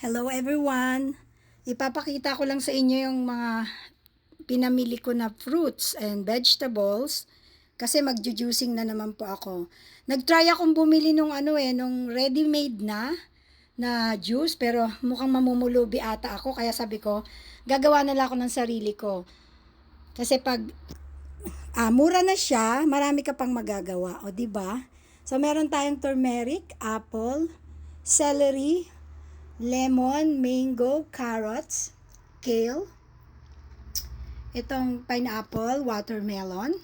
Hello everyone! Ipapakita ko lang sa inyo yung mga pinamili ko na fruits and vegetables kasi magjujuicing na naman po ako. Nag-try akong bumili nung nung ready-made na juice pero mukhang mamumulubi ata ako kaya sabi ko gagawa na lang ako ng sarili ko. Kasi pag mura na siya, marami ka pang magagawa, o di ba? So meron tayong turmeric, apple, celery, lemon, mango, carrots, kale, itong pineapple, watermelon,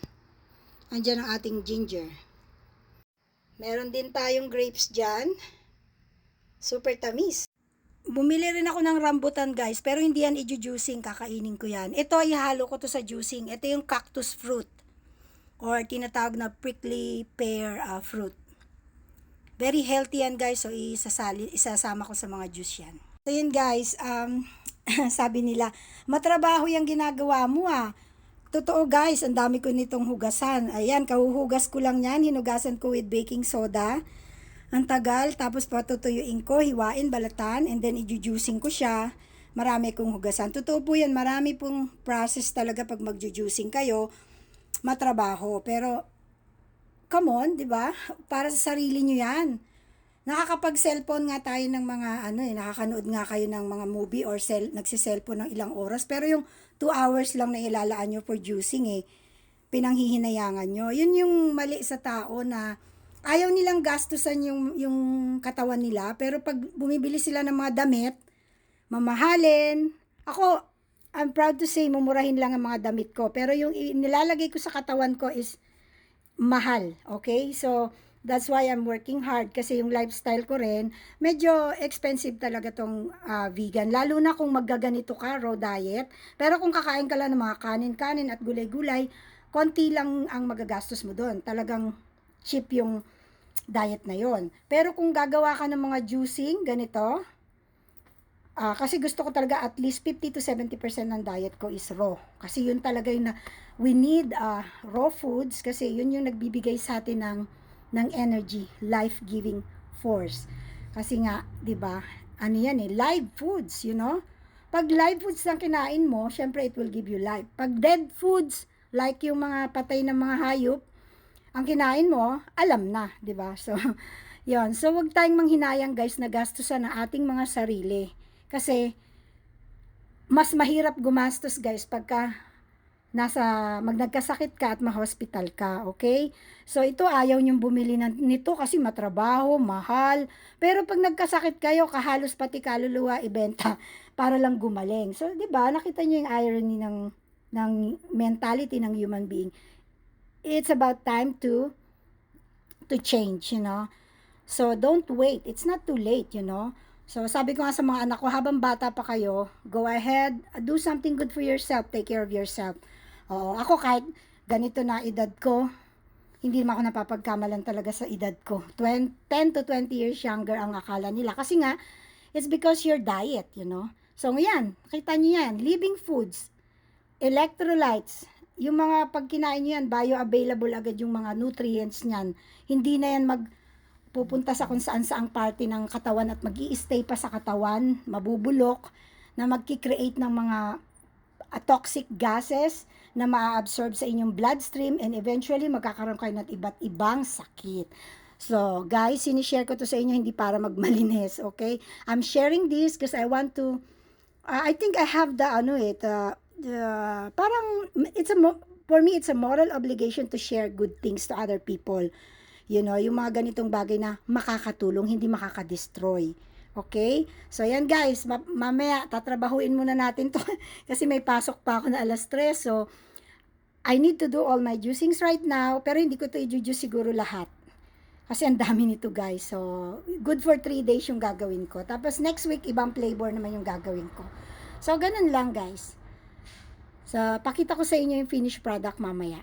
andyan ang ating ginger. Meron din tayong grapes dyan, super tamis. Bumili rin ako ng rambutan guys, pero hindi yan i-juicing, kakainin ko yan. Ito ihalo ko to sa juicing, ito yung cactus fruit, or tinatawag na prickly pear fruit. Very healthy yan guys, so isasama ko sa mga juice yan. So yun guys, sabi nila, matrabaho yung ginagawa mo Totoo guys, ang dami ko nitong hugasan. Ayan, kahuhugas ko lang yan, hinugasan ko with baking soda. Ang tagal, tapos patutuyuin ko, hiwain, balatan, and then i-juicing ko siya. Marami kong hugasan. Totoo po yan, marami pong process talaga pag mag-juicing kayo, matrabaho. Pero come on, 'di ba? Para sa sarili niyo 'yan. Nakakapag-cellphone nga tayo ng mga nakakanood nga kayo ng mga movie or nagse-cellphone ng ilang oras, pero yung 2 hours lang na ilalaan niyo for juicing pinanghihinayangan niyo. Yun yung mali sa tao na ayaw nilang gastusan yung katawan nila, pero pag bumibili sila ng mga damit, mamahalin. Ako, I'm proud to say, mumurahin lang ang mga damit ko, pero yung nilalagay ko sa katawan ko is mahal, okay? So, that's why I'm working hard kasi yung lifestyle ko rin, medyo expensive talaga tong vegan. Lalo na kung maggaganito ka, raw diet. Pero kung kakain ka lang ng mga kanin-kanin at gulay-gulay, konti lang ang magagastos mo doon. Talagang cheap yung diet na yon. Pero kung gagawa ka ng mga juicing, ganito, kasi gusto ko talaga at least 50 to 70% ng diet ko is raw. Kasi yun talaga yung we need raw foods kasi yun yung nagbibigay sa atin ng energy, life-giving force. Kasi nga, 'di ba? Ano yan live foods, you know? Pag live foods lang kinain mo, syempre it will give you life. Pag dead foods, like yung mga patay na mga hayop, ang kinain mo, alam na, 'di ba? So, yon. So, wag tayong manghinayang guys na gastusan ang ating mga sarili. Kasi mas mahirap gumastos guys pagka nagkasakit ka at ma-hospital ka, okay? So ito ayaw niyong bumili nito kasi matrabaho, mahal. Pero pag nagkasakit kayo, kahalos pati kaluluwa ibenta para lang gumaling. So 'di ba? Nakita niyo yung irony ng mentality ng human being. It's about time to change, you know. So don't wait. It's not too late, you know. So, sabi ko nga sa mga anak ko, habang bata pa kayo, go ahead, do something good for yourself, take care of yourself. Ako kahit ganito na edad ko, hindi naman ako napapagkamalan talaga sa edad ko. 10 to 20 years younger ang akala nila. Kasi nga, it's because your diet, you know. So, yan, nakita niyo yan, living foods, electrolytes, yung mga pagkinain nyo yan, bioavailable agad yung mga nutrients niyan. Hindi na yan pupunta sa kung saan saang party ng katawan at mag-i-stay pa sa katawan, mabubulok, na magki-create ng mga toxic gases na ma-absorb sa inyong bloodstream and eventually magkakaroon kayo ng iba't ibang sakit. So, guys, sinishare ko to sa inyo hindi para magmalinis, okay? I'm sharing this because I want to, I think I have parang, for me, it's a moral obligation to share good things to other people. You know, yung mga ganitong bagay na makakatulong, hindi makaka-destroy. Okay? So, yan guys. Mamaya, tatrabahuin muna natin to kasi may pasok pa ako na 3:00. So, I need to do all my juicings right now. Pero hindi ko to i-juice siguro lahat. Kasi ang dami nito guys. So, good for 3 days yung gagawin ko. Tapos, next week, ibang flavor naman yung gagawin ko. So, ganun lang guys. So, pakita ko sa inyo yung finished product mamaya.